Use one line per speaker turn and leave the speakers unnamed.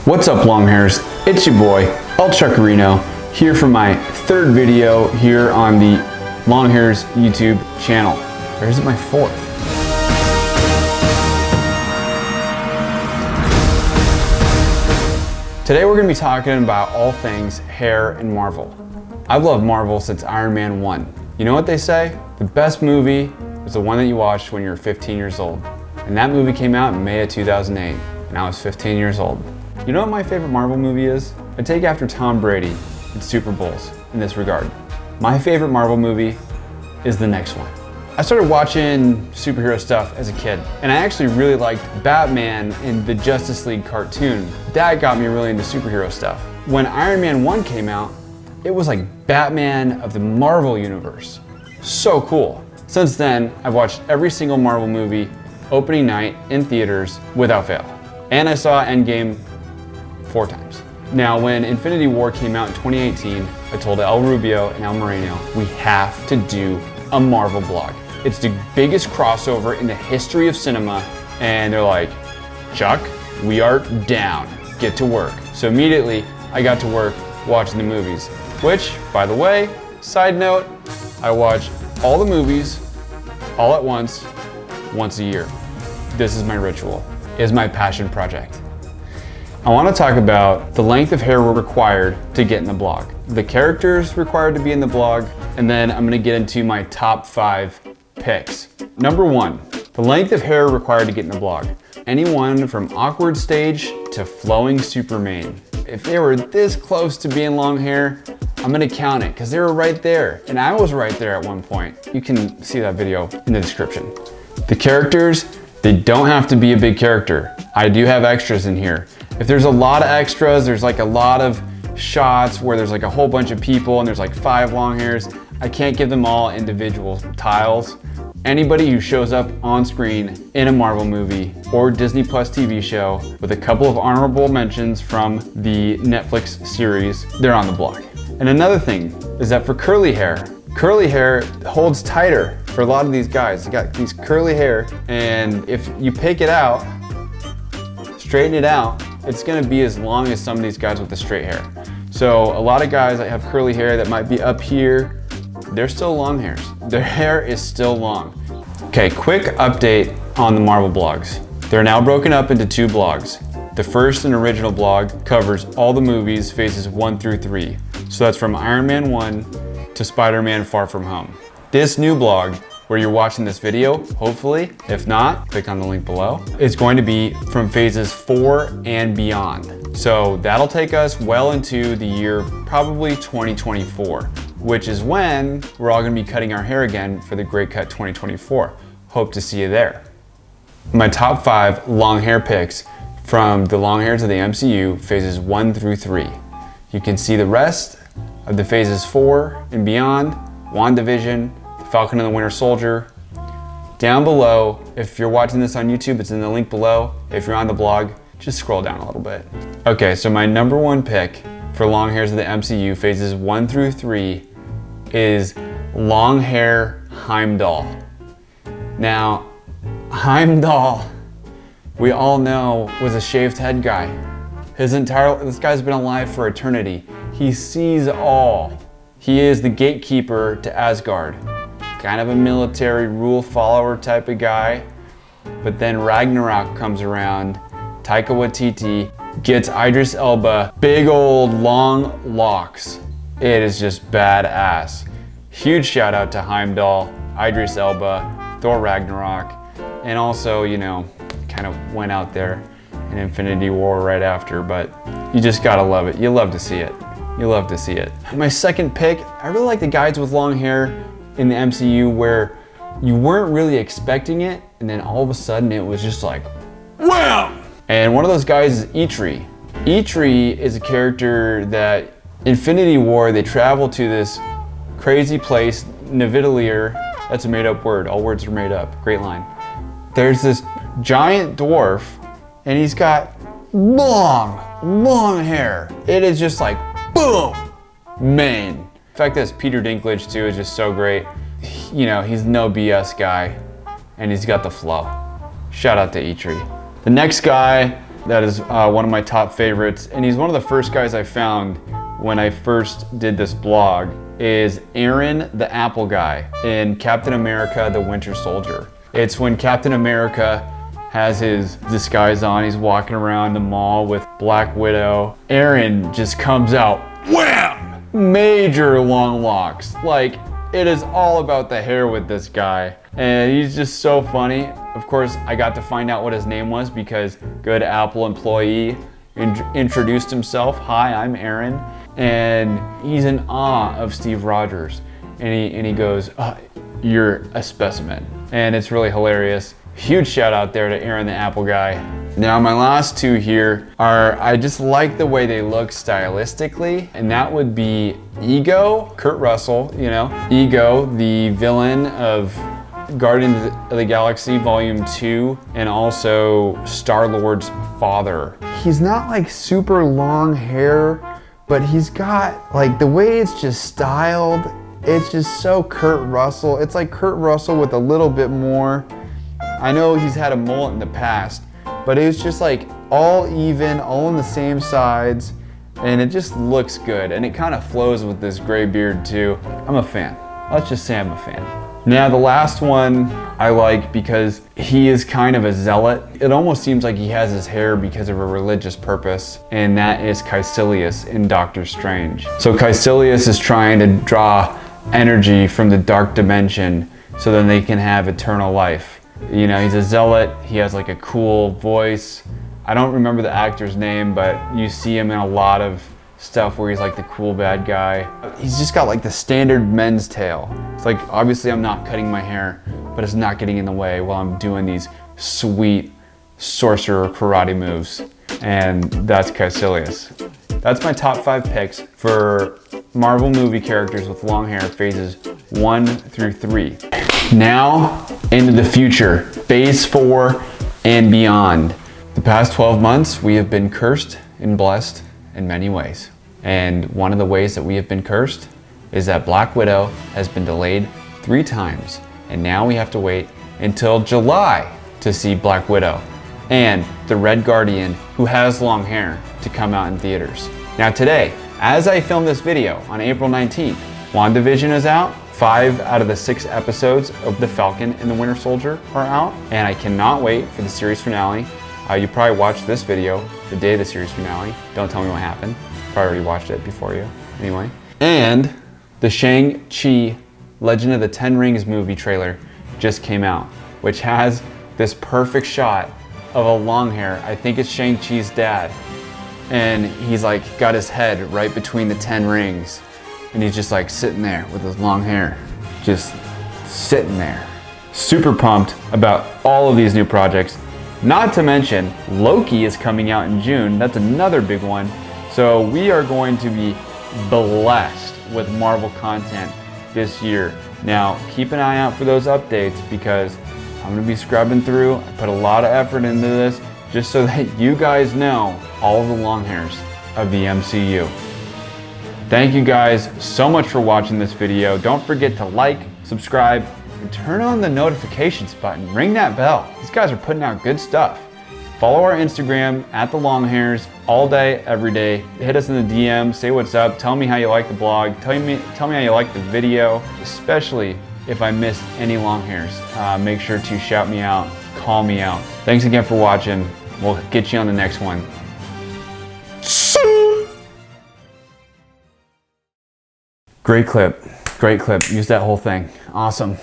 What's up, Longhairs? It's your boy, Chuckarino, here for my third video here on the Longhairs YouTube channel. Or is it my fourth? Today we're going to be talking about all things hair and Marvel. I've loved Marvel since Iron Man 1. You know what they say? The best movie is the one that you watched when you were 15 years old. And that movie came out in May of 2008, and I was 15 years old. You know what my favorite Marvel movie is? I take after Tom Brady in Super Bowls in this regard. My favorite Marvel movie is the next one. I started watching superhero stuff as a kid, and I actually really liked Batman in the Justice League cartoon. That got me really into superhero stuff. When Iron Man 1 came out, it was like Batman of the Marvel universe. So cool. Since then, I've watched every single Marvel movie opening night in theaters without fail. And I saw Endgame 4 times. Now, when Infinity War came out in 2018, I told El Rubio and El Moreno, we have to do a Marvel blog. It's the biggest crossover in the history of cinema, and they're like, Chuck, we are down, get to work. So immediately, I got to work watching the movies, which, by the way, side note, I watch all the movies all at once a year. This is my ritual, is my passion project. I want to talk about the length of hair required to get in the blog, the characters required to be in the blog, and then I'm going to get into my top 5 picks. Number 1, the length of hair required to get in the blog. Anyone from awkward stage to flowing super mane. If they were this close to being long hair, I'm going to count it because they were right there, and I was right there at one point. You can see that video in the description. The characters, they don't have to be a big character. I do have extras in here. If there's a lot of extras, there's like a lot of shots where there's like a whole bunch of people and there's like 5 long hairs, I can't give them all individual tiles. Anybody who shows up on screen in a Marvel movie or Disney Plus TV show with a couple of honorable mentions from the Netflix series, they're on the blog. And another thing is that for curly hair holds tighter for a lot of these guys. They got these curly hair, and if you pick it out, straighten it out, it's gonna be as long as some of these guys with the straight hair. So a lot of guys that have curly hair that might be up here, they're still long hairs. Their hair is still long. Okay, quick update on the Marvel blogs. They're now broken up into 2 blogs. The first and original blog covers all the movies phases 1 through 3. So that's from Iron Man 1 to Spider-Man Far From Home. This new blog, where you're watching this video, hopefully, if not, click on the link below, is going to be from phases 4 and beyond. So that'll take us well into the year, probably 2024, which is when we're all gonna be cutting our hair again for the Great Cut 2024. Hope to see you there. My top 5 long hair picks from the Longhairs of the MCU, phases 1 through 3. You can see the rest of the phases 4 and beyond, WandaVision, Falcon and the Winter Soldier. Down below, if you're watching this on YouTube, it's in the link below. If you're on the blog, just scroll down a little bit. Okay, so my number 1 pick for long hairs of the MCU, phases 1 through 3, is long hair Heimdall. Now, Heimdall, we all know, was a shaved head guy. This guy's been alive for eternity. He sees all. He is the gatekeeper to Asgard. Kind of a military rule follower type of guy. But then Ragnarok comes around, Taika Waititi gets Idris Elba big old long locks. It is just badass. Huge shout out to Heimdall, Idris Elba, Thor Ragnarok, and also, you know, kind of went out there in Infinity War right after, but you just gotta love it. You love to see it. You love to see it. My second pick, I really like the guys with long hair in the MCU where you weren't really expecting it, and then all of a sudden it was just like, wham! And one of those guys is Eitri. Eitri is a character that Infinity War, they travel to this crazy place, Nidavellir. That's a made-up word. All words are made up. Great line. There's this giant dwarf, and he's got long hair. It is just like, boom, mane. The fact that Peter Dinklage too is just so great. You know, he's no BS guy, and he's got the flow. Shout out to Eitri. The next guy that is one of my top favorites, and he's one of the first guys I found when I first did this blog, is Aaron the Apple Guy in Captain America the Winter Soldier. It's when Captain America has his disguise on, he's walking around the mall with Black Widow. Aaron just comes out, wham! Major long locks. Like, it is all about the hair with this guy. And he's just so funny. Of course, I got to find out what his name was because good Apple employee introduced himself. Hi, I'm Aaron. And he's in awe of Steve Rogers. And he goes, you're a specimen. And it's really hilarious. Huge shout out there to Aaron the Apple Guy. Now my last two here are, I just like the way they look stylistically, and that would be Ego, Kurt Russell, you know. Ego, the villain of Guardians of the Galaxy Volume 2, and also Star-Lord's father. He's not like super long hair, but he's got like the way it's just styled, it's just so Kurt Russell. It's like Kurt Russell with a little bit more. I know he's had a mullet in the past, but it was just like all even, all on the same sides, and it just looks good, and it kind of flows with this gray beard too. I'm a fan. Let's just say I'm a fan. Now the last one I like because he is kind of a zealot. It almost seems like he has his hair because of a religious purpose, and that is Caecilius in Doctor Strange. So Caecilius is trying to draw energy from the dark dimension so then they can have eternal life. You know, he's a zealot, he has like a cool voice. I don't remember the actor's name, but you see him in a lot of stuff where he's like the cool bad guy. He's just got like the standard men's tail. It's like, obviously I'm not cutting my hair, but it's not getting in the way while I'm doing these sweet sorcerer karate moves. And that's Caecilius. That's my top 5 picks for Marvel movie characters with long hair, phases 1 through 3. Now, into the future, phase 4 and beyond. The past 12 months, we have been cursed and blessed in many ways. And one of the ways that we have been cursed is that Black Widow has been delayed 3 times. And now we have to wait until July to see Black Widow and the Red Guardian, who has long hair, to come out in theaters. Now today, as I film this video on April 19th, WandaVision is out. 5 out of the 6 episodes of The Falcon and the Winter Soldier are out, and I cannot wait for the series finale. You probably watched this video the day of the series finale. Don't tell me what happened. Probably already watched it before you. Anyway. And the Shang-Chi Legend of the Ten Rings movie trailer just came out, which has this perfect shot of a long hair. I think it's Shang-Chi's dad. And he's like got his head right between the 10 rings. And he's just like sitting there with his long hair, just sitting there. Super pumped about all of these new projects. Not to mention, Loki is coming out in June. That's another big one. So we are going to be blessed with Marvel content this year. Now, keep an eye out for those updates because I'm gonna be scrubbing through. I put a lot of effort into this just so that you guys know all of the long hairs of the MCU. Thank you guys so much for watching this video. Don't forget to like, subscribe, and turn on the notifications button. Ring that bell. These guys are putting out good stuff. Follow our Instagram at the Longhairs all day, every day. Hit us in the DM, say what's up, tell me how you like the blog, tell me how you like the video, especially if I missed any long hairs. Make sure to shout me out, call me out. Thanks again for watching. We'll get you on the next one. Great clip. Use that whole thing. Awesome.